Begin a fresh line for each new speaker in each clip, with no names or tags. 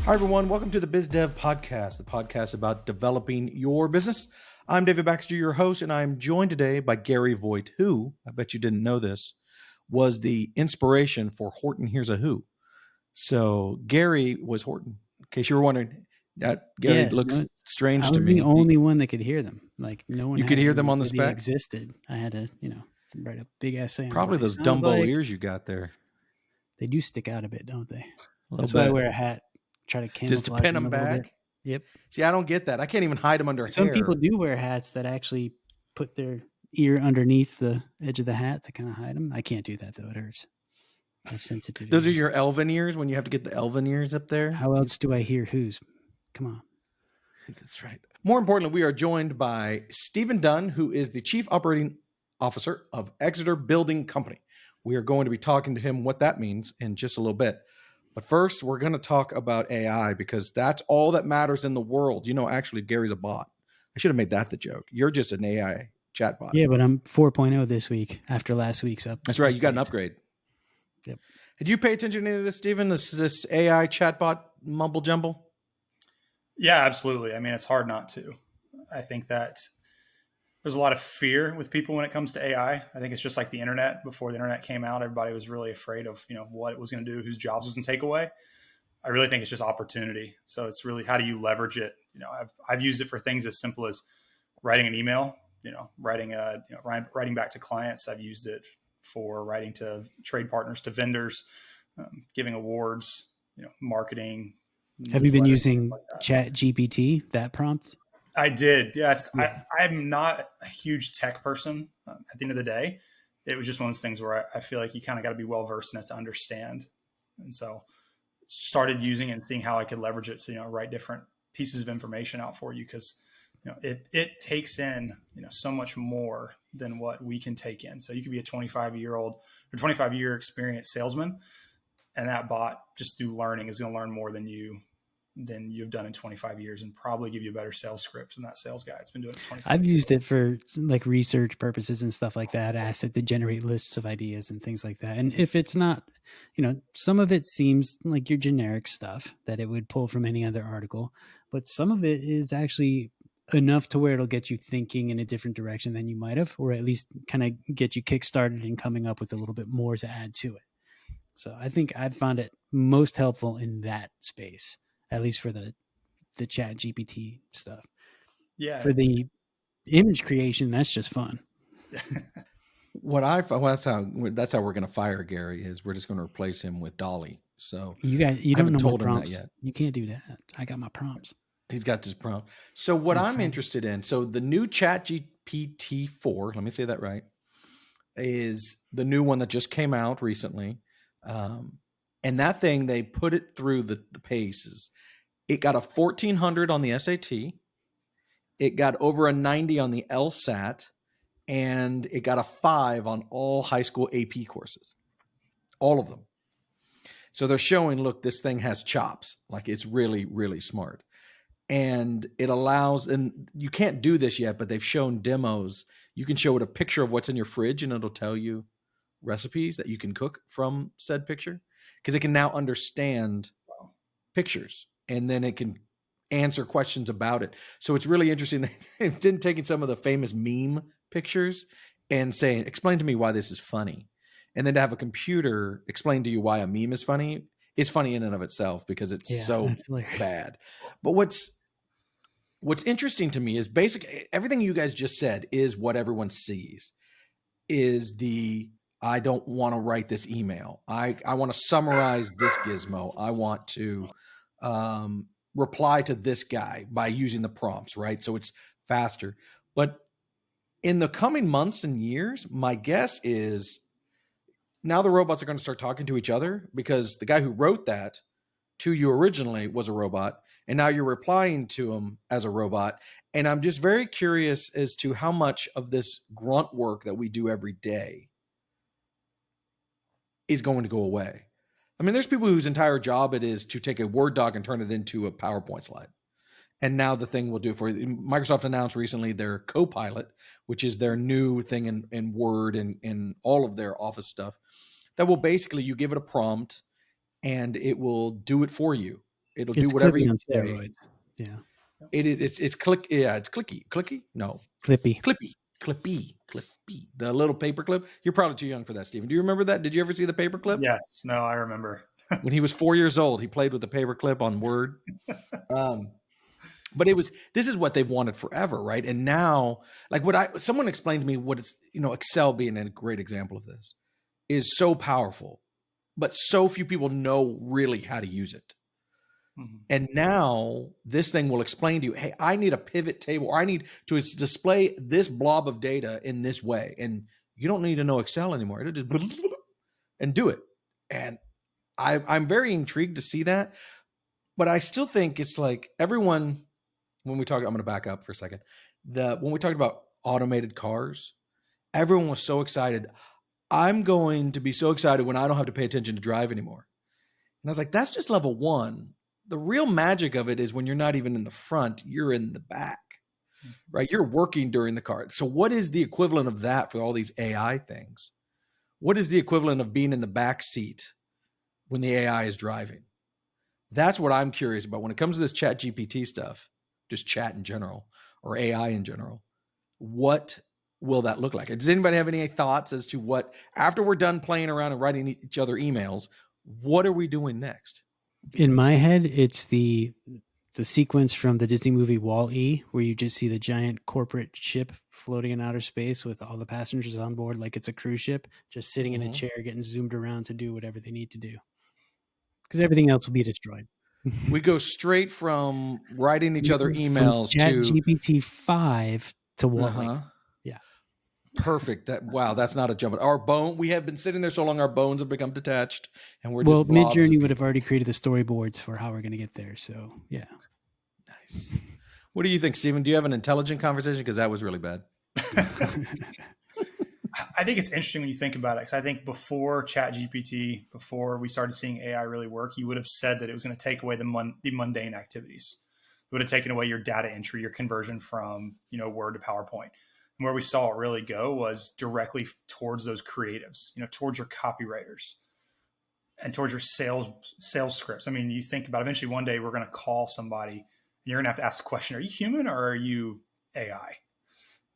Hi, everyone. Welcome to the Biz Dev Podcast, the podcast about developing your business. I'm David Baxter, your host, and I'm joined today by Gary Voigt, who, I bet you didn't know this, was the inspiration for Horton Hears a Who. So Gary was Horton. In case you were wondering, Gary looks strange
I
to
was
me.
the only one that could hear them. Like no one.
You could hear them on the
that
spec?
existed. I had to, write a big essay on
Probably
what they
those
sound
Dumbo
like.
ears you got there.
They do stick out a bit, don't they?
A
That's
little
why I
bit.
wear a hat. Try to camouflage
Just to pin them
a little
back.
bit. Yep.
See, I don't get that. I can't even hide them under
Some
hair.
people do wear hats that actually put their ear underneath the edge of the hat to kind of hide them. I can't do that though; it hurts. I have sensitive
Those are
ears.
your elven ears when you have to get the elven ears up there.
How else do I hear who's? Come on.
That's right. More importantly, we are joined by Stephen Dunn, who is the Chief Operating Officer of Exeter Building Company. We are going to be talking to him what that means in just a little bit. But first, we're going to talk about AI because that's all that matters in the world. You know, actually, Gary's a bot. I should have made that the joke. You're just an AI chatbot.
Yeah, but I'm 4.0 this week after last week's up.
That's right. You got an upgrade.
Yep.
Did you pay attention to any of this, Stephen? This AI chatbot mumble jumble?
Yeah, absolutely. I mean, it's hard not to. I think that there's a lot of fear with people when it comes to AI. I think it's just like the internet. Before the internet came out, everybody was really afraid of, what it was going to do, whose jobs it was going to take away. I really think it's just opportunity. So it's really, how do you leverage it? I've used it for things as simple as writing an email, writing back to clients. I've used it for writing to trade partners, to vendors, giving awards, marketing.
Have you been using Chat GPT, that prompt?
I did. Yes.
Yeah.
I'm not a huge tech person. At the end of the day, it was just one of those things where I feel like you kind of got to be well-versed in it to understand. And so started using it and seeing how I could leverage it to, write different pieces of information out for you. Cause it takes in, so much more than what we can take in. So you could be a 25-year experienced salesman, and that bot just through learning is going to learn more than you've done in 25 years and probably give you a better sales script than that sales guy. It's been doing it 25
I've
years.
used it for like research purposes and stuff like that. I asked it to generate lists of ideas and things like that. And if it's not, some of it seems like your generic stuff that it would pull from any other article, but some of it is actually enough to where it'll get you thinking in a different direction than you might have, or at least kind of get you kickstarted and coming up with a little bit more to add to it. So I think I've found it most helpful in that space, at least for the Chat GPT stuff.
Yeah.
For the image creation, that's just fun.
That's how we're going to fire Gary. Is we're just going to replace him with Dolly. So
you don't know my prompts yet. You can't do that. I got my prompts.
He's got his prompt. So what I'm interested in, so the new Chat GPT 4, let me say that right, is the new one that just came out recently. And that thing, they put it through the paces. It got a 1400 on the SAT. It got over a 90 on the LSAT. And it got a 5 on all high school AP courses. All of them. So they're showing, look, this thing has chops. Like it's really, really smart. And it allows, and you can't do this yet, but they've shown demos. You can show it a picture of what's in your fridge and it'll tell you recipes that you can cook from said picture, because it can now understand pictures and then it can answer questions about it. So it's really interesting. They've been taking some of the famous meme pictures and saying, explain to me why this is funny. And then to have a computer explain to you why a meme is funny in and of itself, because it's so bad. But what's interesting to me is basically everything you guys just said is what everyone sees. Is I don't want to write this email. I want to summarize this gizmo. I want to reply to this guy by using the prompts, right? So it's faster. But in the coming months and years, my guess is now the robots are going to start talking to each other, because the guy who wrote that to you originally was a robot, and now you're replying to him as a robot. And I'm just very curious as to how much of this grunt work that we do every day is going to go away. I mean, there's people whose entire job it is to take a Word doc and turn it into a PowerPoint slide. And now the thing will do for you. Microsoft announced recently their Copilot, which is their new thing in Word and in all of their Office stuff, that will basically, you give it a prompt and it will do it for you. It'll do
It's
whatever
clipping
you
on
say.
steroids. Yeah.
It's click. Yeah, it's clicky. No,
Clippy.
clippy. The little paper clip. You're probably too young for that, Stephen. Do you remember that? Did you ever see the paper clip?
Yes. No, I remember.
When he was 4 years old, he played with the paper clip on Word. But this is what they've wanted forever, right? And now, like someone explained to me what it's, Excel being a great example of this is so powerful, but so few people know really how to use it. Mm-hmm. And now this thing will explain to you, hey, I need a pivot table, or I need to display this blob of data in this way. And you don't need to know Excel anymore. It'll just and do it. And I'm very intrigued to see that. But I still think it's like everyone, when we talk, I'm going to back up for a second. When we talked about automated cars, everyone was so excited. I'm going to be so excited when I don't have to pay attention to drive anymore. And I was like, that's just level one. The real magic of it is when you're not even in the front, you're in the back, right? You're working during the car. So what is the equivalent of that for all these AI things? What is the equivalent of being in the back seat when the AI is driving? That's what I'm curious about when it comes to this chat GPT stuff, just chat in general or AI in general. What will that look like? Does anybody have any thoughts as to what, after we're done playing around and writing each other emails, what are we doing next?
In my head, it's the sequence from the Disney movie Wall-E, where you just see the giant corporate ship floating in outer space with all the passengers on board like it's a cruise ship, just sitting in a chair getting zoomed around to do whatever they need to do. Because everything else will be destroyed.
We go straight from writing each other emails
from
to
GPT-5 to Wall-E. Yeah.
Perfect. That's not a jump. Our bone, we have been sitting there so long, our bones have become detached, and we're just
Midjourney would have already created the storyboards for how we're going to get there. So yeah.
Nice. What do you think, Stephen? Do you have an intelligent conversation? Because that was really bad.
I think it's interesting when you think about it, because I think before ChatGPT, before we started seeing AI really work, you would have said that it was going to take away the mundane activities. It would have taken away your data entry, your conversion from Word to PowerPoint. And where we saw it really go was directly towards those creatives, towards your copywriters and towards your sales scripts. I mean, you think about eventually one day we're going to call somebody and you're going to have to ask the question, are you human or are you AI?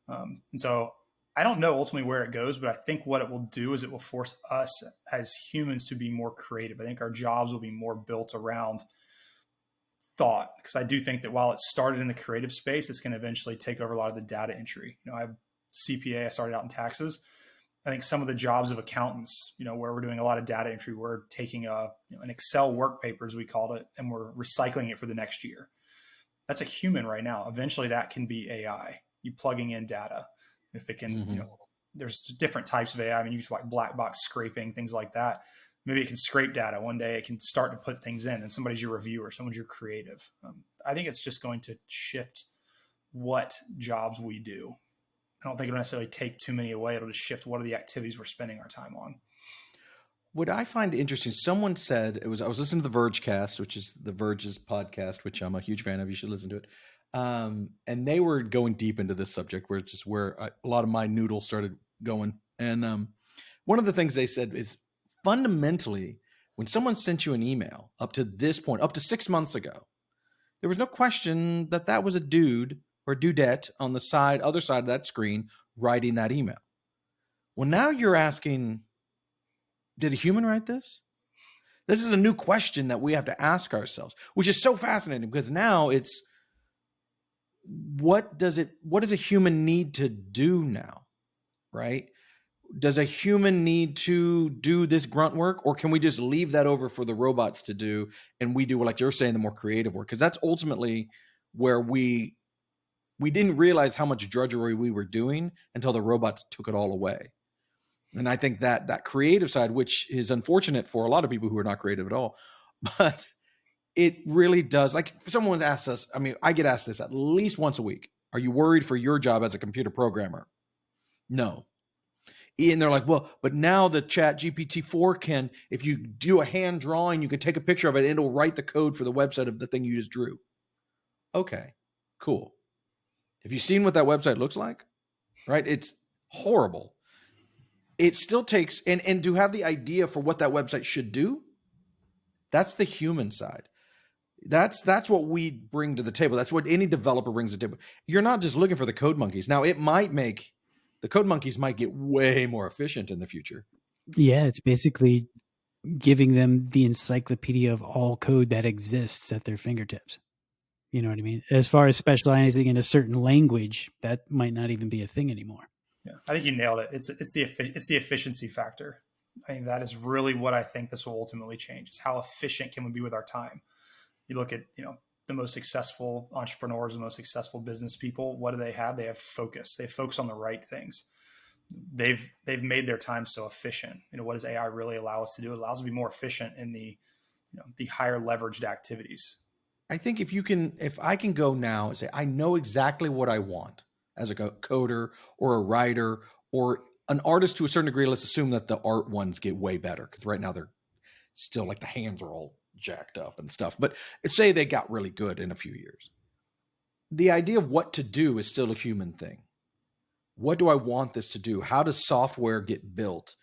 And so I don't know ultimately where it goes, but I think what it will do is it will force us as humans to be more creative. I think our jobs will be more built around thought, because I do think that while it started in the creative space, it's going to eventually take over a lot of the data entry. I'm CPA, I started out in taxes. I think some of the jobs of accountants, where we're doing a lot of data entry, we're taking an Excel work paper, as we called it, and we're recycling it for the next year. That's a human right now. Eventually that can be AI. You plugging in data. If it can, there's different types of AI. I mean, you can like black box scraping, things like that. Maybe it can scrape data. One day it can start to put things in, and somebody's your reviewer, someone's your creative. I think it's just going to shift what jobs we do. I don't think it'll necessarily take too many away. It'll just shift what are the activities we're spending our time on.
What I find interesting, someone said, I was listening to the Vergecast, which is the Verge's podcast, which I'm a huge fan of. You should listen to it. And they were going deep into this subject, where it's just where a lot of my noodle started going. And one of the things they said is, fundamentally, when someone sent you an email up to this point, up to 6 months ago, there was no question that was a dude or dudette on the other side of that screen writing that email. Well, now you're asking, did a human write this? This is a new question that we have to ask ourselves, which is so fascinating, because now it's, what does a human need to do now, right? Does a human need to do this grunt work, or can we just leave that over for the robots to do, and we do, like you're saying, the more creative work? Because that's ultimately where we didn't realize how much drudgery we were doing until the robots took it all away. And I think that creative side, which is unfortunate for a lot of people who are not creative at all, but it really does. Like, if someone asks us, I mean, I get asked this at least once a week: are you worried for your job as a computer programmer? No. And they're like, well, but now the chat GPT-4 can, if you do a hand drawing, you can take a picture of it and it'll write the code for the website of the thing you just drew. Okay, cool. Have you seen what that website looks like? Right? It's horrible. It still takes, and to have the idea for what that website should do, that's the human side. That's what we bring to the table. That's what any developer brings to the table. You're not just looking for the code monkeys. Now, the code monkeys might get way more efficient in the future.
Yeah, it's basically giving them the encyclopedia of all code that exists at their fingertips. You know what I mean? As far as specializing in a certain language, that might not even be a thing anymore.
Yeah, I think you nailed it. It's the efficiency factor. I think that is really what I think this will ultimately change. Is how efficient can we be with our time? You look at, the most successful entrepreneurs, the most successful business people. What do they have? They have focus. They focus on the right things. They've made their time so efficient. What does AI really allow us to do? It allows us to be more efficient in the higher leveraged activities.
I think if I can go now and say, I know exactly what I want as a coder or a writer or an artist to a certain degree, let's assume that the art ones get way better because right now they're still like the hands are all jacked up and stuff. But say they got really good in a few years. The idea of what to do is still a human thing. What do I want this to do? How does software get built?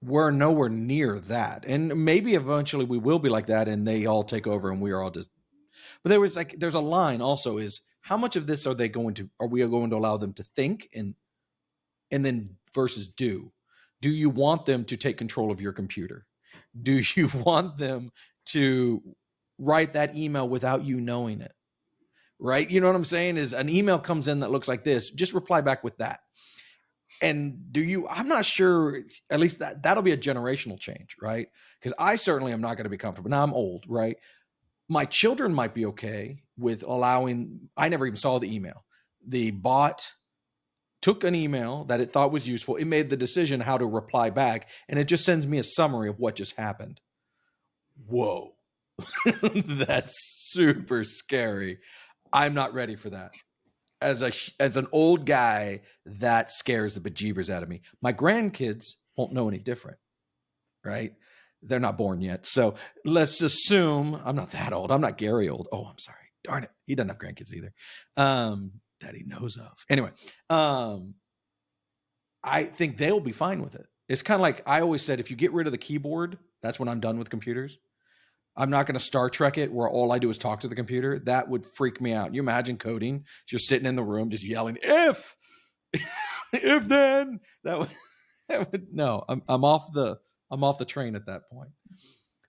We're nowhere near that. And maybe eventually we will be like that and they all take over and we are all just. But there's a line also is how much of this are we going to allow them to think and then versus do? Do you want them to take control of your computer? Do you want them to write that email without you knowing it? Right? You know what I'm saying? Is an email comes in that looks like this, just reply back with that. And I'm not sure, at least that'll be a generational change, right? Because I certainly am not going to be comfortable. Now I'm old, right? My children might be okay with I never even saw the email. The bot took an email that it thought was useful. It made the decision how to reply back. And it just sends me a summary of what just happened. Whoa, that's super scary. I'm not ready for that. As an old guy, that scares the bejeebers out of me. My grandkids won't know any different, right? They're not born yet. So let's assume I'm not that old. I'm not Gary old. Oh, I'm sorry. Darn it. He doesn't have grandkids either. That he knows of. Anyway, I think they'll be fine with it. It's kind of like I always said, if you get rid of the keyboard, that's when I'm done with computers. I'm not going to Star Trek it where all I do is talk to the computer. That would freak me out. You imagine coding. You're sitting in the room just yelling, if then that would no, I'm off the train at that point.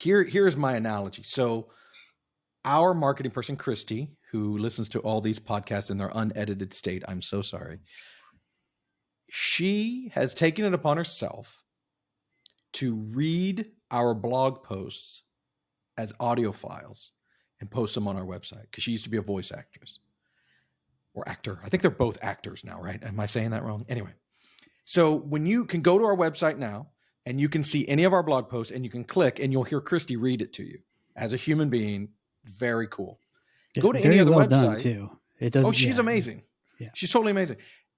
Here's my analogy. So our marketing person, Christy, who listens to all these podcasts in their unedited state, I'm so sorry. She has taken it upon herself to read our blog posts as audio files and post them on our website because she used to be a voice actress or actor. I think they're both actors now, right? Am I saying that wrong? Anyway, so when you can go to our website now and you can see any of our blog posts and you can click and you'll hear Christy read it to you as a human being. Very cool. Go to any other website. Done
too. It does.
Oh, she's amazing.
Yeah.
She's totally amazing.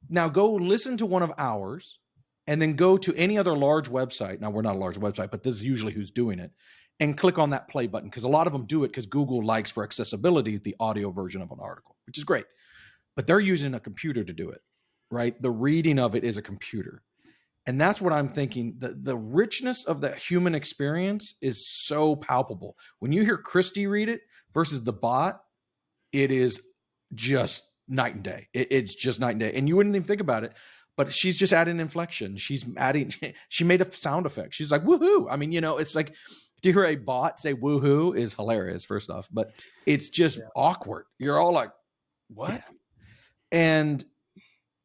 Now go listen to one of ours and then go to any other large website. Now we're not a large website, but this is usually who's doing it. And click on that play button because a lot of them do it because Google likes for accessibility the audio version of an article, which is great. But they're using a computer to do it, right? The reading of it is a computer. And that's what I'm thinking. The richness of the human experience is so palpable. When you hear Christy read it versus the bot, it is just night and day. It's just night and day. And you wouldn't even think about it. But she's just adding inflection. She made a sound effect. She's like, woohoo. I mean, it's like, to hear a bot say woohoo is hilarious, first off, but it's just awkward. You're all like, what? Yeah. And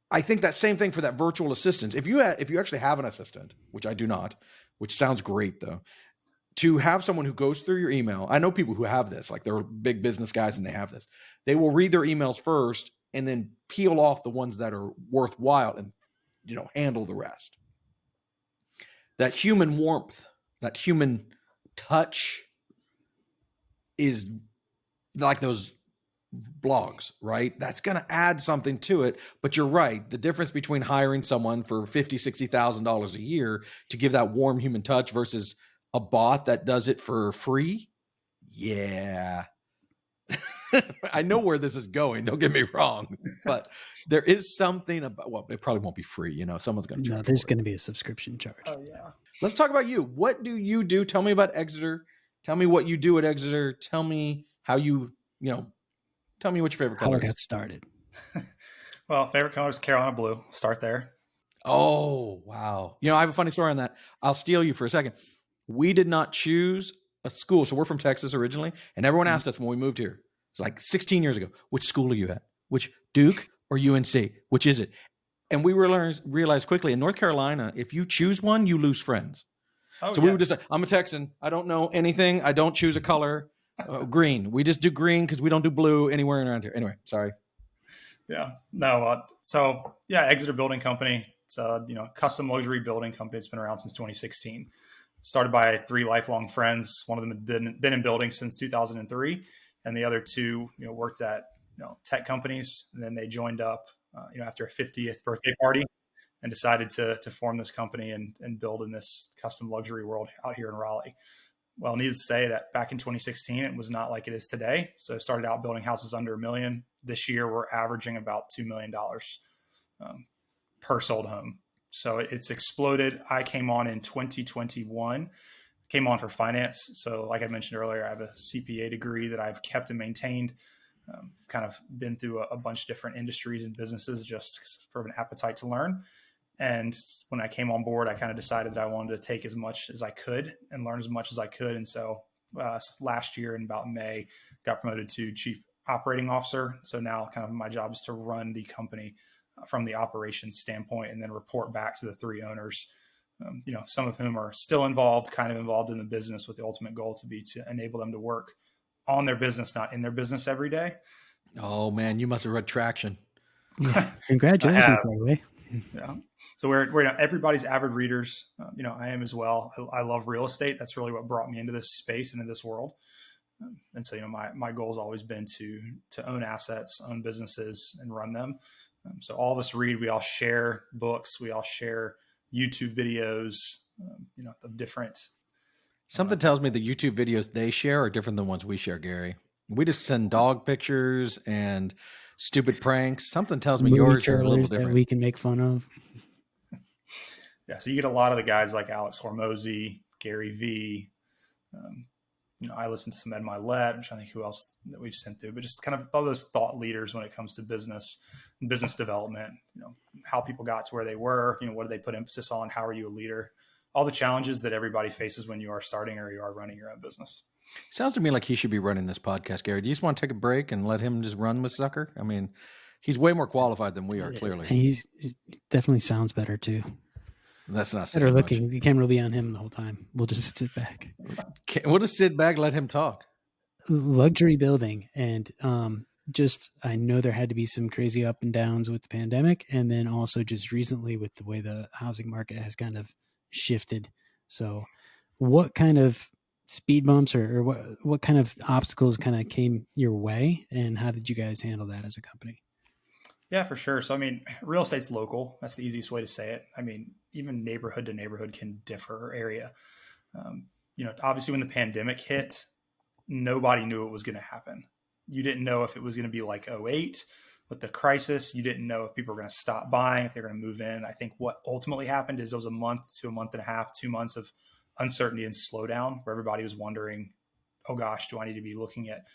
I think that same thing for that virtual assistant. If you actually have an assistant, which I do not, which sounds great though, to have someone who goes through your email. I know people who have this, like they're big business guys and they have this. They will read their emails first and then peel off the ones that are worthwhile and, handle the rest. That human warmth, that human touch is like those blogs, right? That's going to add something to it. But you're right. The difference between hiring someone for $50,000, $60,000 a year to give that warm human touch versus a bot that does it for free. Yeah. I know where this is going. Don't get me wrong, but there is something about, well, it probably won't be free. Someone's going to charge.
No, there's going to be a subscription charge.
Oh yeah.
Let's talk about you. What do you do? Tell me about Exeter. Tell me what you do at Exeter. Tell me how you tell me what your favorite
How
color
it
is.
got started.
Well, favorite color is Carolina blue. Start there.
Oh, wow. I have a funny story on that. I'll steal you for a second. We did not choose a school. So we're from Texas originally. And everyone asked us when we moved here, it's like 16 years ago, which school are you at? Which Duke or UNC? Which is it? And we realized quickly in North Carolina, if you choose one, you lose friends.
Oh,
So we would just say, I'm a Texan. I don't know anything. I don't choose a color. Green. We just do green because we don't do blue anywhere around here. Anyway, sorry.
Yeah. No. Exeter Building Company. It's a custom luxury building company. It's been around since 2016. Started by 3 lifelong friends. One of them had been in building since 2003, and the other 2 worked at tech companies. And then they joined up after a 50th birthday party and decided to form this company and build in this custom luxury world out here in Raleigh. Well, needless to say that back in 2016, it was not like it is today. So it started out building houses under $1 million. This year, we're averaging about $2 million per sold home. So it's exploded. I came on in 2021, came on for finance. So like I mentioned earlier, I have a CPA degree that I've kept and maintained. Kind of been through a bunch of different industries and businesses just for an appetite to learn. And when I came on board, I kind of decided that I wanted to take as much as I could and learn as much as I could. And so last year in about May, got promoted to chief operating officer. So now kind of my job is to run the company from the operations standpoint and then report back to the 3 owners, some of whom are still kind of involved in the business, with the ultimate goal to be to enable them to work on their business, not in their business every day.
Oh man, you must have read Traction.
Yeah. Congratulations, by the way.
Yeah. So we're everybody's avid readers. I am as well. I love real estate. That's really what brought me into this space and into this world. And so, my goal has always been to own assets, own businesses, and run them. So all of us read. We all share books. We all share YouTube videos. Of different.
Something tells me the YouTube videos they share are different than ones we share, Gary. We just send dog pictures and stupid pranks. Something tells me yours are a little different.
That we can make fun of.
Yeah. So you get a lot of the guys like Alex Hormozy, Gary V. I listen to some Ed Milet. I'm trying to think who else that we've sent through, but just kind of all those thought leaders when it comes to business and business development, how people got to where they were, what did they put emphasis on? How are you a leader? All the challenges that everybody faces when you are starting or you are running your own business.
Sounds to me like he should be running this podcast, Gary. Do you just want to take a break and let him just run with Sucker? I mean, he's way more qualified than we are, clearly.
He definitely sounds better too.
That's not
better looking.
Much.
The camera will be on him the whole time. We'll just sit back.
We'll just sit back, let him talk.
Luxury building, and I know there had to be some crazy up and downs with the pandemic, and then also just recently with the way the housing market has kind of shifted. So, what kind of speed bumps or what kind of obstacles kind of came your way, and how did you guys handle that as a company?
Yeah, for sure. So, real estate's local. That's the easiest way to say it. Even neighborhood to neighborhood can differ area. Obviously when the pandemic hit, nobody knew it was going to happen. You didn't know if it was going to be like 2008 with the crisis. You didn't know if people were going to stop buying, if they're going to move in. I think what ultimately happened is there was a month to a month and a half, 2 months of uncertainty and slowdown where everybody was wondering, oh gosh, do I need to be looking at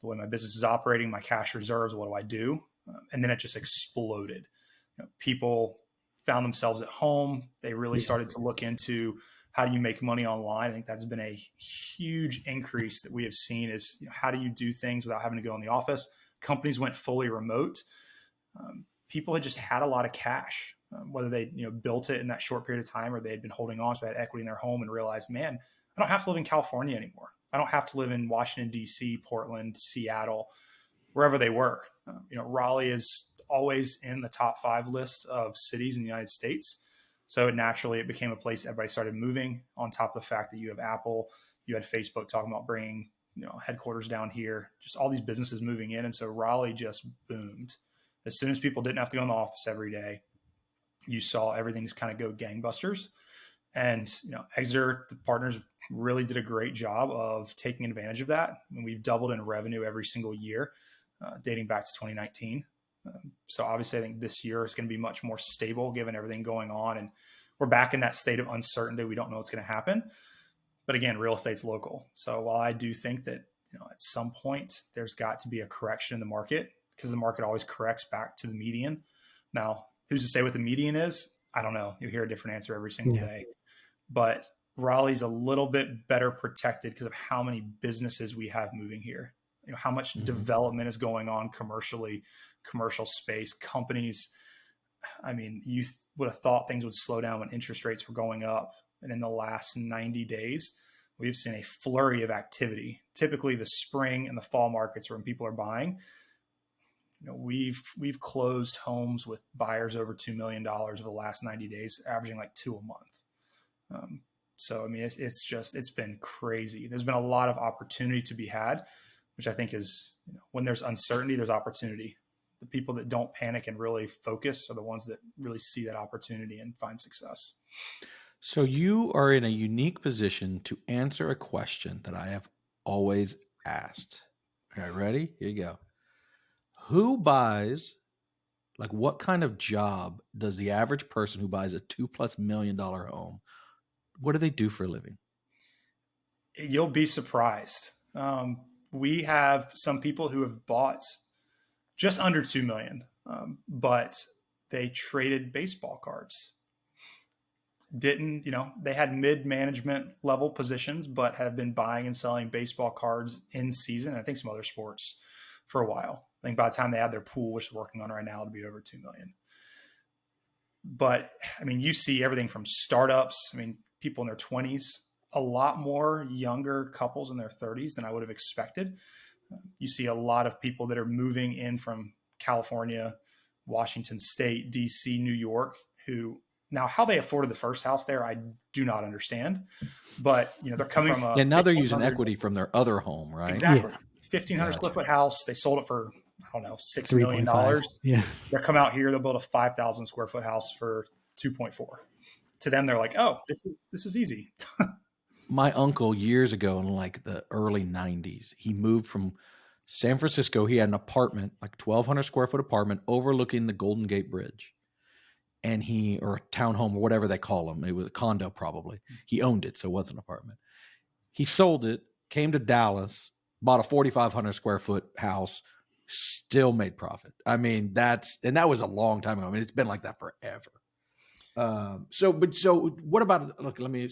the way my business is operating, my cash reserves, what do I do? And then it just exploded. People found themselves at home. They really started to look into how do you make money online. I think that's been a huge increase that we have seen is how do you do things without having to go in the office? Companies went fully remote. People had just had a lot of cash, whether they built it in that short period of time or they had been holding on, so they had equity in their home and realized, man, I don't have to live in California anymore. I don't have to live in Washington, D.C., Portland, Seattle, wherever they were. Raleigh is always in the top 5 list of cities in the United States. So naturally, it became a place everybody started moving, on top of the fact that you have Apple, you had Facebook talking about bringing headquarters down here, just all these businesses moving in. And so Raleigh just boomed. As soon as people didn't have to go in the office every day, you saw everything just kind of go gangbusters. And, Exeter, the partners really did a great job of taking advantage of that. We've doubled in revenue every single year, dating back to 2019. So obviously I think this year is going to be much more stable given everything going on. And we're back in that state of uncertainty. We don't know what's going to happen. But again, real estate's local. So while I do think that at some point there's got to be a correction in the market, because the market always corrects back to the median. Now, who's to say what the median is? I don't know. You hear a different answer every single day. But Raleigh's a little bit better protected because of how many businesses we have moving here. How much development is going on commercially, commercial space, companies. I mean, you would have thought things would slow down when interest rates were going up. And in the last 90 days, we've seen a flurry of activity. Typically the spring and the fall markets are when people are buying. We've closed homes with buyers over $2 million over the last 90 days, averaging like 2 a month. So, I mean, it's been crazy. There's been a lot of opportunity to be had, which I think is, when there's uncertainty, there's opportunity. The people that don't panic and really focus are the ones that really see that opportunity and find success.
So you are in a unique position to answer a question that I have always asked. All right, ready? Here you go. Who buys, like, what kind of job does the average person who buys a $2+ million home, what do they do for a living?
You'll be surprised. We have some people who have bought just under 2 million, but they traded baseball cards. They had mid-management level positions, but have been buying and selling baseball cards in season. I think some other sports for a while. I think by the time they have their pool, which they're working on right now, it'll be over 2 million. But I mean, you see everything from startups. I mean, people in their 20s, a lot more younger couples in their 30s than I would have expected. You see a lot of people that are moving in from California, Washington State, DC, New York, who now how they afforded the first house there, I do not understand. But they're coming from
now they're using equity from their other home, right?
Exactly. 1,500 square foot house. They sold it for, I don't know, $6 million.
Yeah.
They'll come out here, they'll build a 5,000 square foot house for 2.4. To them, they're like, oh, this is easy.
My uncle years ago in like the early 90s, he moved from San Francisco. He had an apartment, like 1,200 square foot apartment overlooking the Golden Gate Bridge. And or a townhome or whatever they call them. It was a condo probably. He owned it, so it wasn't an apartment. He sold it, came to Dallas, bought a 4,500 square foot house, still made profit. I mean, that was a long time ago. I mean, it's been like that forever. So what about, look, let me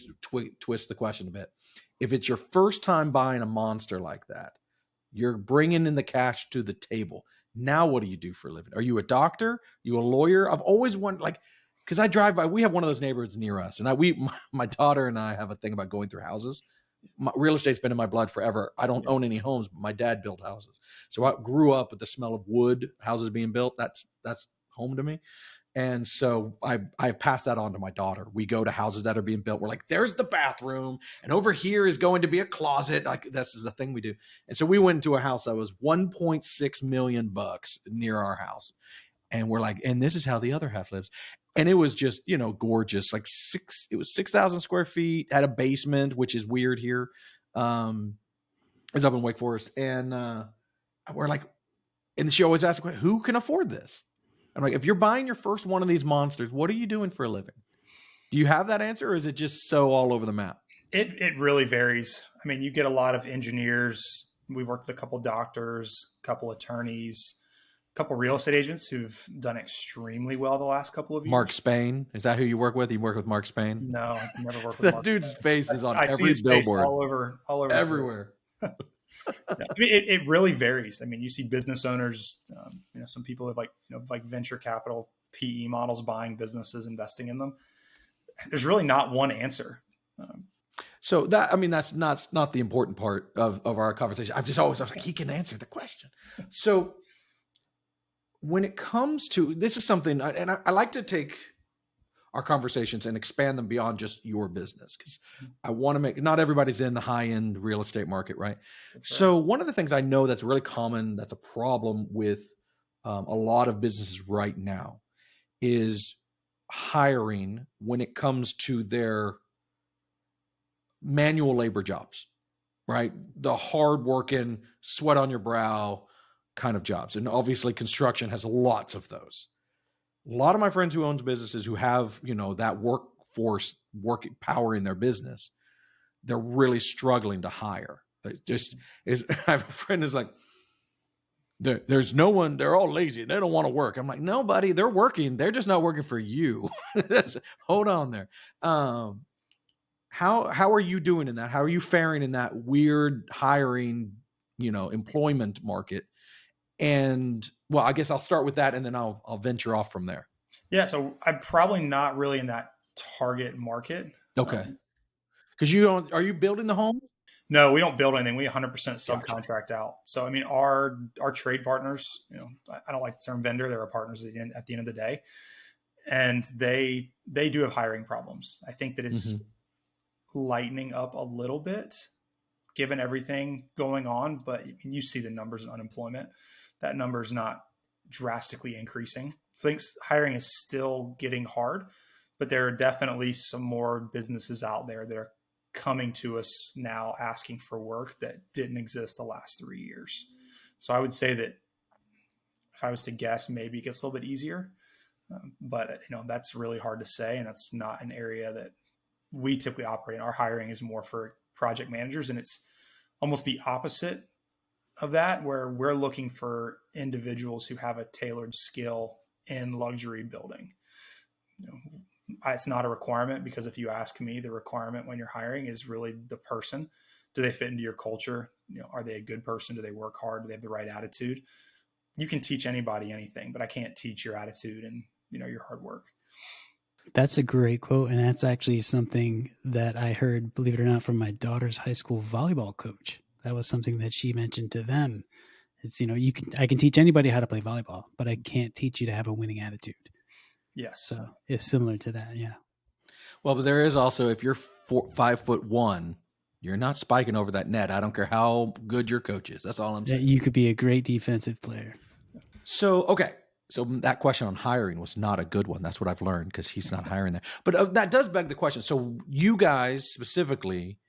twist the question a bit. If it's your first time buying a monster like that, you're bringing in the cash to the table. Now, what do you do for a living? Are you a doctor? Are you a lawyer? I've always wondered, because I drive by, we have one of those neighborhoods near us. And my daughter and I have a thing about going through houses. Real estate's been in my blood forever. I don't own any homes, but my dad built houses. So I grew up with the smell of wood, houses being built. That's home to me. And so I've passed that on to my daughter. We go to houses that are being built. We're like, there's the bathroom, and over here is going to be a closet. Like, this is the thing we do. And so we went into a house that was $1.6 million near our house. And we're like, and this is how the other half lives. And it was just, gorgeous. It was 6,000 square feet, had a basement, which is weird here. It's up in Wake Forest. And we're like, and she always asks, who can afford this? I'm like, if you're buying your first one of these monsters, what are you doing for a living? Do you have that answer, or is it just so all over the map?
It really varies. I mean, you get a lot of engineers. We've worked with a couple doctors, a couple attorneys, a couple real estate agents who've done extremely well the last couple of years.
Mark Spain, is that who you work with? You work with Mark Spain?
No, I've never worked with
that
Mark
dude's
Spain.
face is on
I
every
see his
billboard,
face all over
everywhere.
Yeah. I mean, it really varies. I mean, you see business owners, some people have like venture capital, PE models, buying businesses, investing in them. There's really not one answer.
So that's not the important part of our conversation. I was like, he can answer the question. So when it comes to, this is something, and I like to take our conversations and expand them beyond just your business, because I want to not everybody's in the high end real estate market, right? So one of the things I know that's really common, that's a problem with a lot of businesses right now, is hiring when it comes to their manual labor jobs, right? The hard working, sweat on your brow kind of jobs. And obviously construction has lots of those. A lot of my friends who owns businesses who have, that workforce working power in their business, they're really struggling to hire. I have a friend who's like, there's no one, they're all lazy. They don't want to work. I'm like, no, buddy, they're working. They're just not working for you. Hold on there. How are you doing in that? How are you faring in that weird hiring, employment market? And well, I guess I'll start with that and then I'll venture off from there.
Yeah. So I'm probably not really in that target market.
Okay. Because are you building the home?
No, we don't build anything. We 100% subcontract
Gotcha.
out. So, I mean, our trade partners, I don't like the term vendor. They're our partners at the end of the day. And they do have hiring problems. I think that it's lightening up a little bit given everything going on, but you see the numbers in unemployment. That number is not drastically increasing. So I think hiring is still getting hard, but there are definitely some more businesses out there that are coming to us now asking for work that didn't exist the last 3 years. So I would say that if I was to guess, maybe it gets a little bit easier, but that's really hard to say. And that's not an area that we typically operate in. Our hiring is more for project managers, and it's almost the opposite of that, where we're looking for individuals who have a tailored skill in luxury building. It's not a requirement, because if you ask me, the requirement when you're hiring is really the person. Do they fit into your culture? Are they a good person? Do they work hard? Do they have the right attitude? You can teach anybody anything, but I can't teach your attitude and your hard work.
That's a great quote. And that's actually something that I heard, believe it or not, from my daughter's high school volleyball coach. That was something that she mentioned to them. It's, I can teach anybody how to play volleyball, but I can't teach you to have a winning attitude.
Yes.
So it's similar to that. Yeah.
Well, but there is also, if you're 5'1", you're not spiking over that net. I don't care how good your coach is. That's all I'm saying.
You could be a great defensive player.
So, okay. So that question on hiring was not a good one. That's what I've learned, because he's not hiring there. But that does beg the question. So you guys specifically,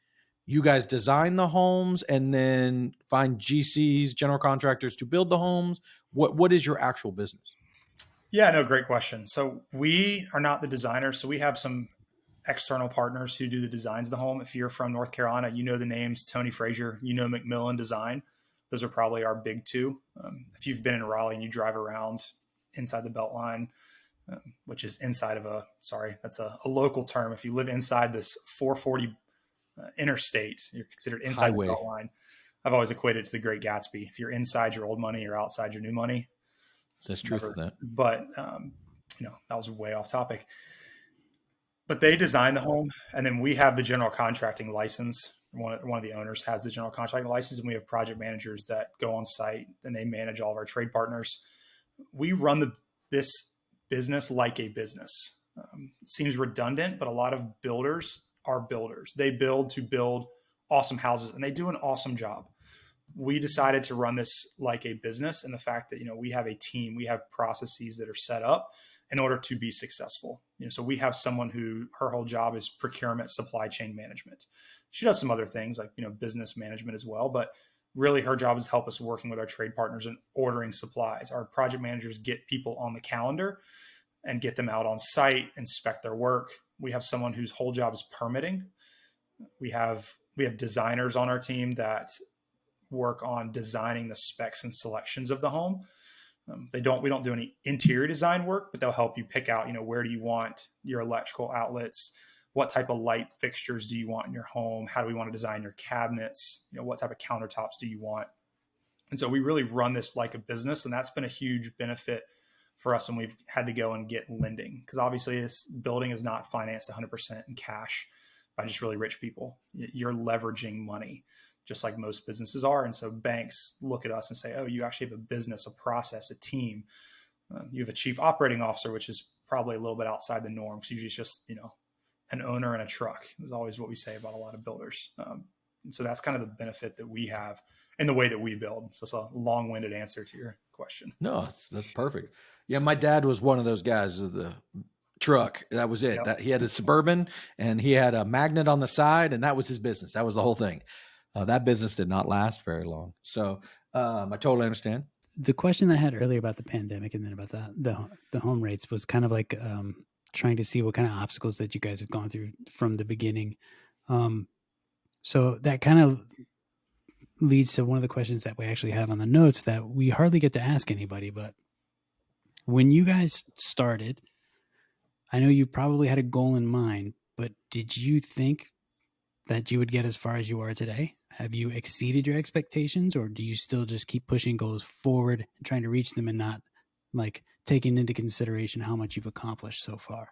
design the homes and then find GCs, general contractors, to build the homes. What is your actual business?
Yeah, no, great question. So we are not the designers. So we have some external partners who do the designs of the home. If you're from North Carolina, the names Tony Frazier, McMillan Design. Those are probably our big two. If you've been in Raleigh and you drive around inside the Beltline, which is inside of that's a local term. If you live inside this 440 interstate, you're considered inside Highway. The Beltline. I've always equated it to the Great Gatsby. If you're inside your old money, you're outside your new money.
That's truth of that.
But, that was way off topic. But they design the home, and then we have the general contracting license. One of the owners has the general contracting license, and we have project managers that go on site, and they manage all of our trade partners. We run this business like a business. It seems redundant, but a lot of builders are builders. They build to build awesome houses, and they do an awesome job. We decided to run this like a business, and the fact that, we have a team, we have processes that are set up in order to be successful. So we have someone who her whole job is procurement, supply chain management. She does some other things like, business management as well, but really her job is to help us working with our trade partners and ordering supplies. Our project managers get people on the calendar and get them out on site, inspect their work. We have someone whose whole job is permitting. We have designers on our team that work on designing the specs and selections of the home. We don't do any interior design work, but they'll help you pick out, where do you want your electrical outlets? What type of light fixtures do you want in your home? How do we want to design your cabinets? What type of countertops do you want? And so we really run this like a business, and that's been a huge benefit for us when we've had to go and get lending, because obviously this building is not financed 100% in cash by just really rich people. You're leveraging money, just like most businesses are. And so banks look at us and say, oh, you actually have a business, a process, a team. You have a chief operating officer, which is probably a little bit outside the norm, because usually it's just, an owner and a truck is always what we say about a lot of builders. And so that's kind of the benefit that we have in the way that we build. So it's a long-winded answer to your question.
No, that's perfect. Yeah, my dad was one of those guys of the truck. That was it. Yep. He had a Suburban and he had a magnet on the side, and that was his business. That was the whole thing. That business did not last very long. So I totally understand.
The question that I had earlier about the pandemic and then about the home rates was kind of like trying to see what kind of obstacles that you guys have gone through from the beginning. So that kind of leads to one of the questions that we actually have on the notes that we hardly get to ask anybody. But when you guys started, I know you probably had a goal in mind, but did you think that you would get as far as you are today? Have you exceeded your expectations, or do you still just keep pushing goals forward and trying to reach them and not like taking into consideration how much you've accomplished so far?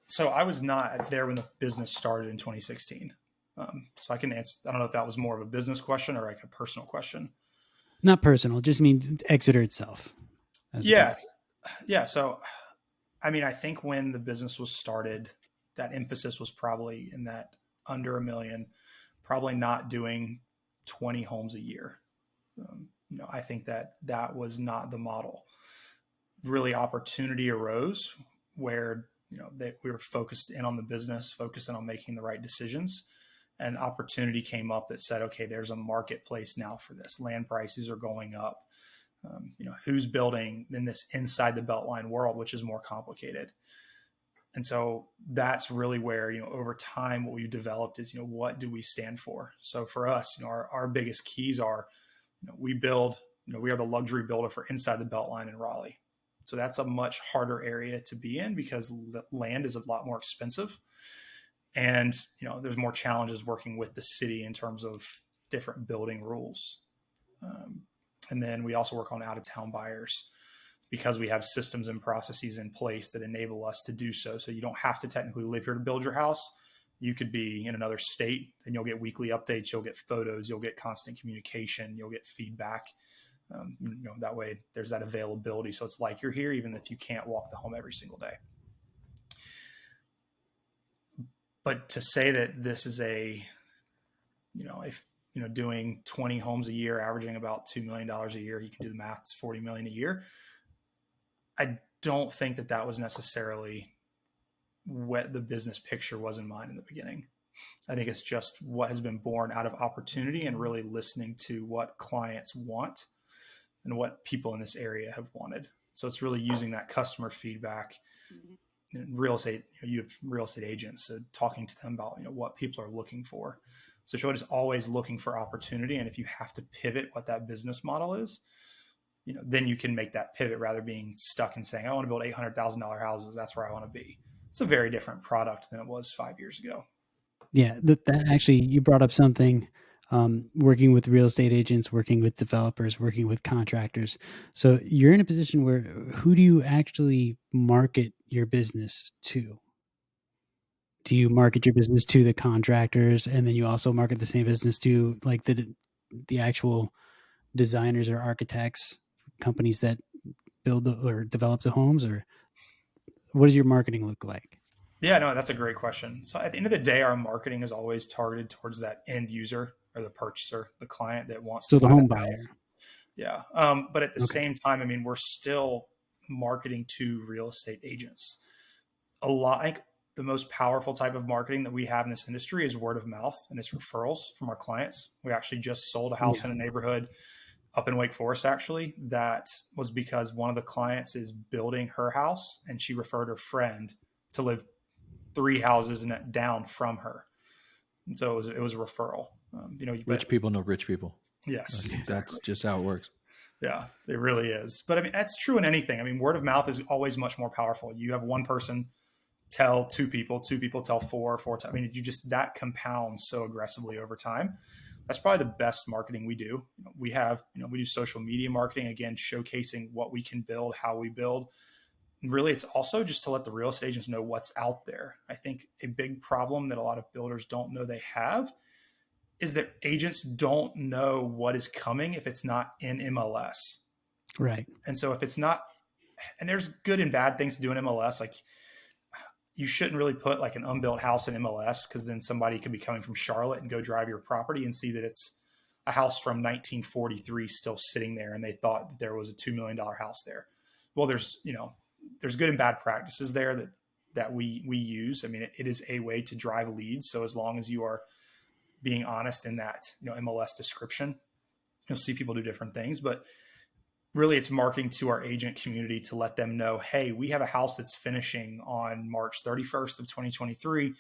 So I was not there when the business started in 2016. So I can answer, I don't know if that was more of a business question or like a personal question.
Not personal, just mean Exeter itself.
Yeah. So, I mean, I think when the business was started, that emphasis was probably in that under $1 million, probably not doing 20 homes a year. I think that was not the model. Really, opportunity arose where, we were focused in on the business, focused in on making the right decisions. And opportunity came up that said, okay, there's a marketplace now for this. Land prices are going up. Who's building in this inside the Beltline world, which is more complicated. And so that's really where, over time, what we've developed is, what do we stand for? So for us, our biggest keys are, we build, we are the luxury builder for inside the Beltline in Raleigh. So that's a much harder area to be in because land is a lot more expensive. And, there's more challenges working with the city in terms of different building rules. And then we also work on out-of-town buyers because we have systems and processes in place that enable us to do so. So you don't have to technically live here to build your house. You could be in another state and you'll get weekly updates. You'll get photos. You'll get constant communication. You'll get feedback. That way there's that availability. So it's like you're here, even if you can't walk the home every single day. But to say that this is doing 20 homes a year, averaging about $2 million a year, you can do the math, it's $40 million a year. I don't think that was necessarily what the business picture was in mind in the beginning. I think it's just what has been born out of opportunity and really listening to what clients want and what people in this area have wanted. So it's really using that customer feedback. In real estate, you have real estate agents, so talking to them about what people are looking for. So Detroit is always looking for opportunity, and if you have to pivot what that business model is, then you can make that pivot rather being stuck and saying, I want to build $800,000 houses. That's where I want to be. It's a very different product than it was 5 years ago.
Yeah, that actually, you brought up something, working with real estate agents, working with developers, working with contractors. So you're in a position where who do you actually market your business to? Do you market your business to the contractors and then you also market the same business to like the actual designers or architects, companies that build or develop the homes, or what does your marketing look like?
Yeah, no, that's a great question. So at the end of the day, our marketing is always targeted towards that end user or the purchaser, the client that wants to
buy the home buyer.
House. Yeah. But at the same time, I mean, we're still marketing to real estate agents. Like the most powerful type of marketing that we have in this industry is word of mouth, and it's referrals from our clients. We actually just sold a house in a neighborhood up in Wake Forest, actually. That was because one of the clients is building her house and she referred her friend to live 3 houses down from her. And so it was a referral.
Rich people know rich people.
Yes.
That's just how it works.
Yeah, it really is. But I mean, that's true in anything. I mean, word of mouth is always much more powerful. You have one person tell 2 people, 2 people tell 4 times. I mean, that compounds so aggressively over time. That's probably the best marketing we do. We do social media marketing, again, showcasing what we can build, how we build. And really, it's also just to let the real estate agents know what's out there. I think a big problem that a lot of builders don't know they have is that agents don't know what is coming if it's not in MLS.
Right.
And so if it's not, and there's good and bad things to do in MLS, like you shouldn't really put like an unbuilt house in MLS because then somebody could be coming from Charlotte and go drive your property and see that it's a house from 1943 still sitting there and they thought that there was a $2 million house there. Well, there's good and bad practices there that we use. I mean, it is a way to drive leads. So as long as you are being honest in that, MLS description, you'll see people do different things, but really it's marketing to our agent community to let them know, hey, we have a house that's finishing on March 31st of 2023.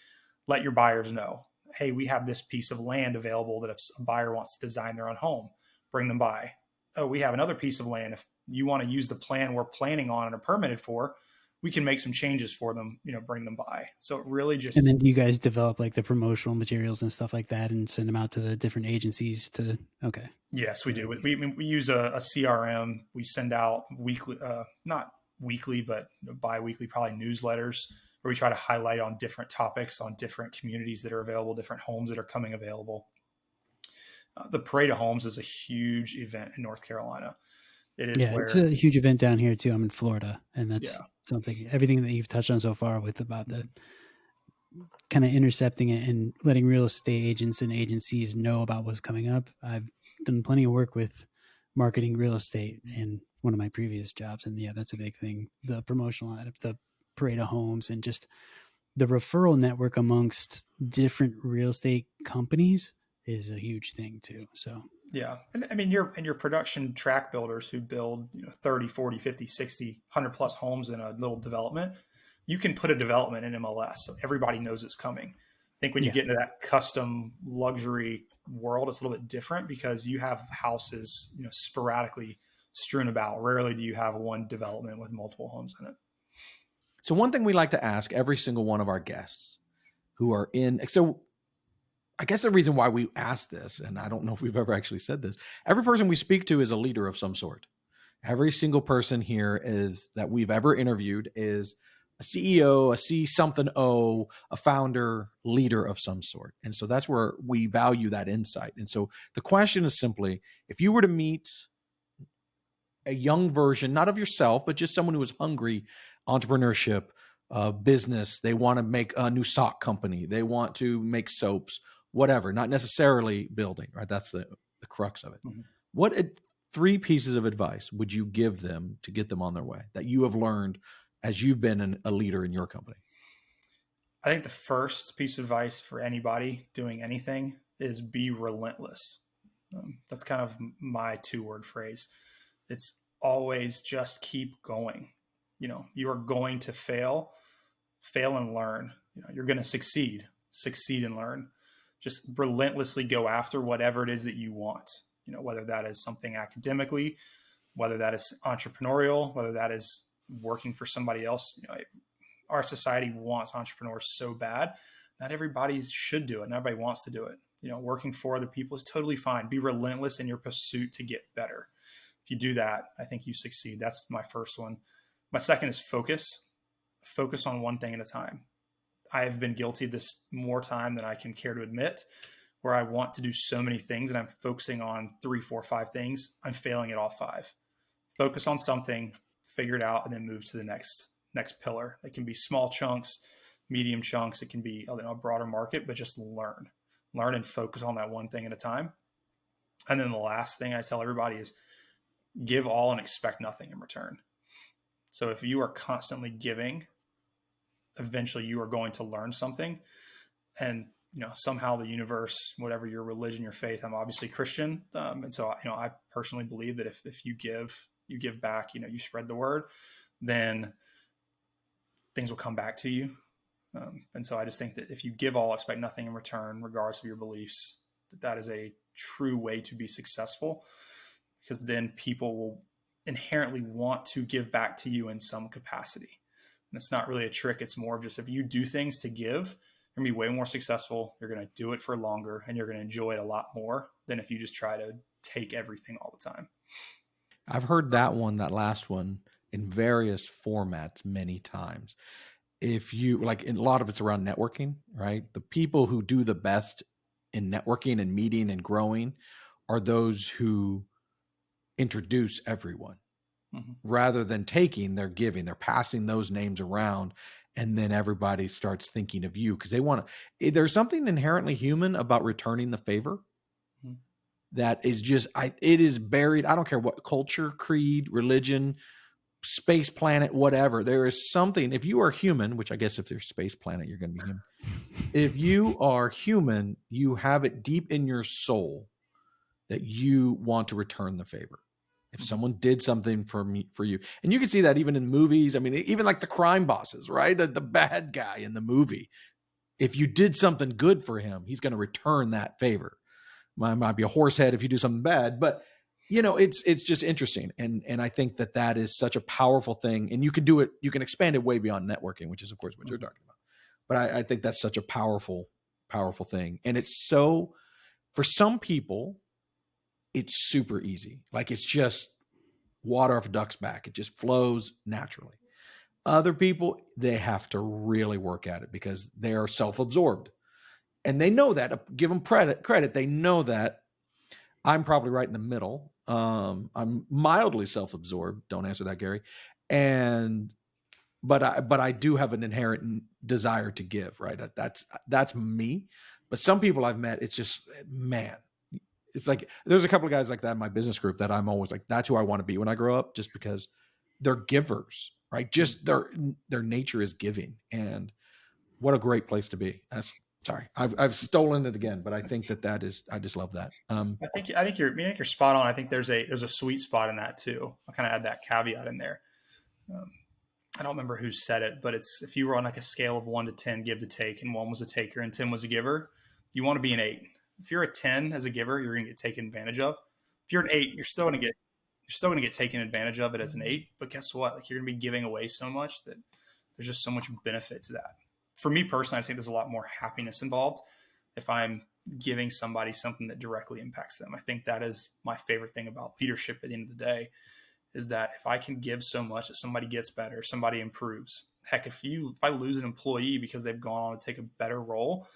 Let your buyers know. hey, we have this piece of land available that if a buyer wants to design their own home, bring them by. Oh, we have another piece of land. If you want to use the plan we're planning on and are permitted for, we can make some changes for them, bring them by. So it really just.
And then do you guys develop like the promotional materials and stuff like that and send them out to the different agencies to, okay.
Yes, we do. We use a CRM. We send out weekly, not weekly, but bi-weekly, probably newsletters where we try to highlight on different topics, on different communities that are available, different homes that are coming available. The Parade of Homes is a huge event in North Carolina. It is.
Yeah,
where,
it's a huge event down here too. I'm in Florida, and that's something, everything that you've touched on so far with about the kind of intercepting it and letting real estate agents and agencies know about what's coming up. I've done plenty of work with marketing real estate in one of my previous jobs. And yeah, that's a big thing. The promotional, the Parade of Homes, and just the referral network amongst different real estate companies is a huge thing too. So
yeah. And I mean, your production track builders who build 30, 40, 50, 60, 100 plus homes in a little development, you can put a development in MLS so everybody knows it's coming. I think when you get into that custom luxury world, it's a little bit different because you have houses sporadically strewn about. Rarely do you have one development with multiple homes in it.
So one thing we like to ask every single one of our guests who are in, so I guess the reason why we ask this, and I don't know if we've ever actually said this, every person we speak to is a leader of some sort. Every single person here is that we've ever interviewed is a CEO, a C something O, a founder, leader of some sort. And so that's where we value that insight. And so the question is simply, if you were to meet a young version, not of yourself, but just someone who is hungry, entrepreneurship, business, they want to make a new sock company, they want to make soaps, whatever, not necessarily building, right? That's the crux of it. Mm-hmm. What 3 pieces of advice would you give them to get them on their way that you have learned as you've been a leader in your company?
I think the first piece of advice for anybody doing anything is be relentless. That's kind of my 2-word phrase. It's always just keep going. You are going to fail and learn. You're going to succeed and learn. Just relentlessly go after whatever it is that you want. Whether that is something academically, whether that is entrepreneurial, whether that is working for somebody else. Our society wants entrepreneurs so bad. Not everybody should do it. Not everybody wants to do it. Working for other people is totally fine. Be relentless in your pursuit to get better. If you do that, I think you succeed. That's my first one. My second is focus. Focus on one thing at a time. I have been guilty of this more time than I can care to admit, where I want to do so many things and I'm focusing on 3, 4, 5 things. I'm failing at all 5. Focus on something, figure it out, and then move to the next pillar. It can be small chunks, medium chunks. It can be a broader market, but just learn and focus on that one thing at a time. And then the last thing I tell everybody is give all and expect nothing in return. So if you are constantly giving, eventually you are going to learn something. And, somehow the universe, whatever your religion, your faith, I'm obviously Christian. And so, I personally believe that if you give back, you spread the word, then things will come back to you. And so I just think that if you give all, expect nothing in return, regardless of your beliefs, that is a true way to be successful, because then people will inherently want to give back to you in some capacity. And it's not really a trick. It's more of just, if you do things to give, you're going to be way more successful. You're going to do it for longer and you're going to enjoy it a lot more than if you just try to take everything all the time.
I've heard that last one in various formats many times. If you like, a lot of it's around networking, right? The people who do the best in networking and meeting and growing are those who introduce everyone. Mm-hmm. Rather than taking, they're giving, they're passing those names around. And then everybody starts thinking of you because they want to. There's something inherently human about returning the favor. Mm-hmm. That is just, it is buried. I don't care what culture, creed, religion, space planet, whatever. There is something, if you are human, which I guess if there's space planet, you're going to be human. If you are human, you have it deep in your soul that you want to return the favor. If someone did something for you, and you can see that even in movies. I mean, even like the crime bosses, right? The bad guy in the movie, if you did something good for him, he's going to return that favor. Might be a horse head if you do something bad, but it's just interesting. And I think that is such a powerful thing, and you can do it. You can expand it way beyond networking, which is of course what you're talking about. But I think that's such a powerful thing. And it's so, for some people, it's super easy. Like it's just water off a duck's back. It just flows naturally. Other people, they have to really work at it because they are self-absorbed. And they know that. Give them credit. They know that. I'm probably right in the middle. I'm mildly self-absorbed. Don't answer that, Gary. But I do have an inherent desire to give, right? That's me. But some people I've met, it's just, man, it's like, there's a couple of guys like that in my business group that I'm always like, that's who I want to be when I grow up, just because they're givers, right? Just their nature is giving. And what a great place to be. Sorry, I've stolen it again, but I think that is, I just love that.
I think you're spot on. I think there's a sweet spot in that too. I'll kind of add that caveat in there. I don't remember who said it, but it's, if you were on like a scale of 1 to 10, give to take, and 1 was a taker and 10 was a giver, you want to be an 8. If you're a 10 as a giver, you're going to get taken advantage of. If you're an 8, you're still going to get taken advantage of it as an 8. But guess what? Like, you're going to be giving away so much that there's just so much benefit to that. For me personally, I think there's a lot more happiness involved if I'm giving somebody something that directly impacts them. I think that is my favorite thing about leadership at the end of the day, is that if I can give so much that somebody gets better, somebody improves. Heck, if I lose an employee because they've gone on to take a better role,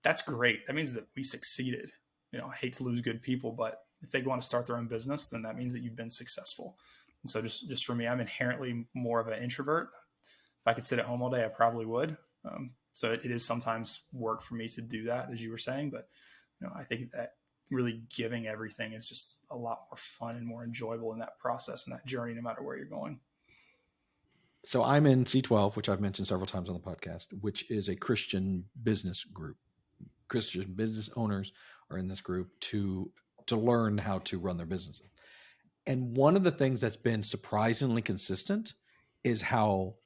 that's great. That means that we succeeded. I hate to lose good people, but if they want to start their own business, then that means that you've been successful. And so just for me, I'm inherently more of an introvert. If I could sit at home all day, I probably would. So it is sometimes work for me to do that, as you were saying, but I think that really giving everything is just a lot more fun and more enjoyable in that process and that journey, no matter where you're going.
So I'm in C12, which I've mentioned several times on the podcast, which is a Christian business group. Christian business owners are in this group to learn how to run their businesses. And one of the things that's been surprisingly consistent is how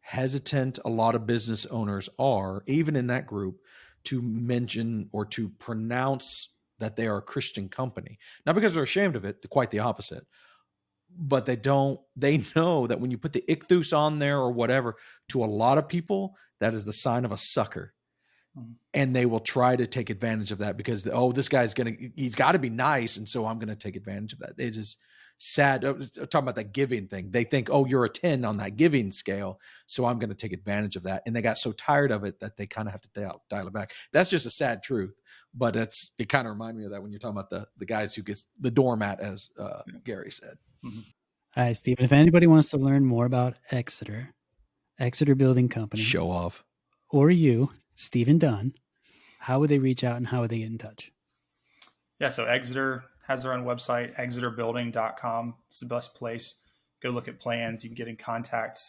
hesitant a lot of business owners are, even in that group, to mention or to pronounce that they are a Christian company. Not because they're ashamed of it, quite the opposite. But they know that when you put the ichthus on there or whatever, to a lot of people, that is the sign of a sucker. Mm-hmm. And they will try to take advantage of that because, this guy's he's got to be nice. And so I'm going to take advantage of that. It is sad. Talking about that giving thing. They think, you're a 10 on that giving scale. So I'm going to take advantage of that. And they got so tired of it that they kind of have to dial it back. That's just a sad truth. But it kind of reminded me of that when you're talking about the guys who gets the doormat, as Gary said.
Mm-hmm. All right, Stephen, if anybody wants to learn more about Exeter Building Company,
show off,
or you, Stephen Dunn, how would they reach out and how would they get in touch?
Yeah, so Exeter has their own website, exeterbuilding.com. It's the best place. Go look at plans. You can get in contact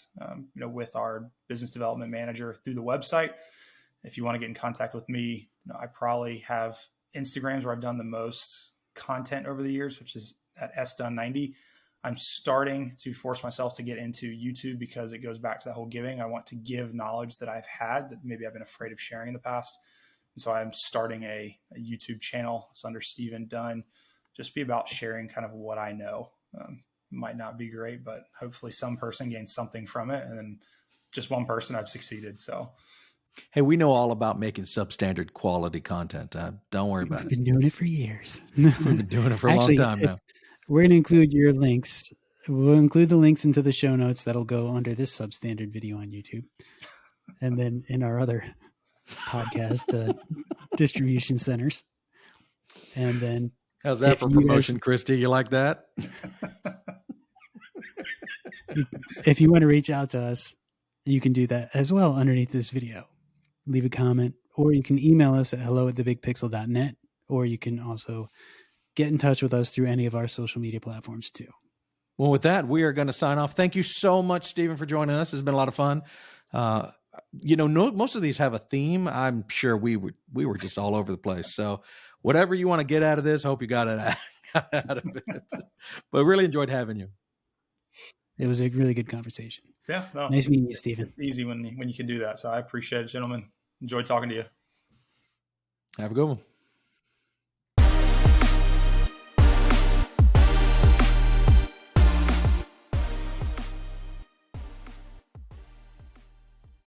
with our business development manager through the website. If you want to get in contact with me, I probably have Instagrams where I've done the most content over the years, which is at sdunn90. I'm starting to force myself to get into YouTube because it goes back to that whole giving. I want to give knowledge that I've had that maybe I've been afraid of sharing in the past. And so I'm starting a YouTube channel. It's under Stephen Dunn. Just be about sharing kind of what I know. Might not be great, but hopefully some person gains something from it. And then just one person, I've succeeded. So,
hey, we know all about making substandard quality content. Don't worry about it.
We've been doing it for years.
We've been doing it for a long time now.
We're going to include your links. We'll include the links into the show notes that'll go under this substandard video on YouTube. And then in our other podcast distribution centers. And then
how's that for promotion, Christy? You like that?
If you want to reach out to us, you can do that as well underneath this video. Leave a comment, or you can email us at hello@thebigpixel.net, or you can also get in touch with us through any of our social media platforms too.
Well, with that, we are going to sign off. Thank you so much, Stephen, for joining us. It's been a lot of fun. Most of these have a theme. I'm sure we were just all over the place. So whatever you want to get out of this, I hope you got it out of it. But really enjoyed having you.
It was a really good conversation.
Yeah. No,
nice meeting you, Stephen.
It's easy when you can do that. So I appreciate it, gentlemen. Enjoyed talking to you.
Have a good one.